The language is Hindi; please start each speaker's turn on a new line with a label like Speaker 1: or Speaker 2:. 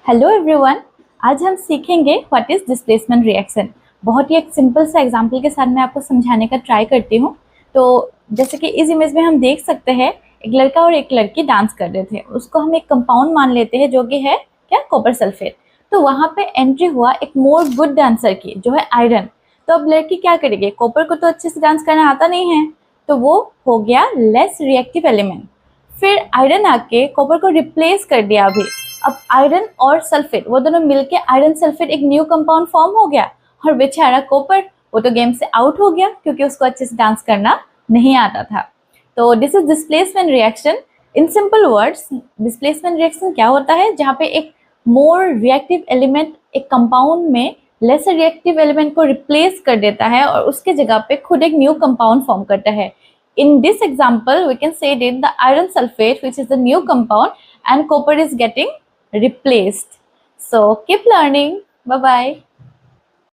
Speaker 1: Hello everyone. आज हम सीखेंगे व्हाट इज डिस्प्लेसमेंट रिएक्शन। बहुत ही एक सिंपल सा एग्जांपल के साथ मैं आपको समझाने का ट्राई करती हूँ। तो जैसे कि इस इमेज में हम देख सकते हैं एक लड़का और एक लड़की डांस कर रहे थे। उसको हम एक कंपाउंड मान लेते हैं जो कि है क्या, कॉपर सल्फेट। तो वहाँ पे एंट्री हुआ एक मोर गुड डांसर की जो है आयरन। तो अब लड़की क्या करेगी, कॉपर को तो अच्छे से डांस करना आता नहीं है, तो वो हो गया लेस रिएक्टिव एलिमेंट। फिर आयरन आके कॉपर को रिप्लेस कर दिया। अभी अब आयरन और सल्फेट वो दोनों मिलके आयरन सल्फेट एक न्यू कंपाउंड फॉर्म हो गया। और बेचारा कॉपर वो तो गेम से आउट हो गया क्योंकि उसको अच्छे से डांस करना नहीं आता था। तो this is displacement reaction. In simple words, displacement reaction क्या होता है, जहाँ पे एक मोर रिएक्टिव एलिमेंट एक कंपाउंड में लेसर रिएक्टिव एलिमेंट को रिप्लेस कर देता है और उसके जगह पे खुद एक न्यू कंपाउंड फॉर्म करता है। In this example, we can say that the iron sulfate, which is the new compound, and copper is getting replaced. So keep learning. Bye bye.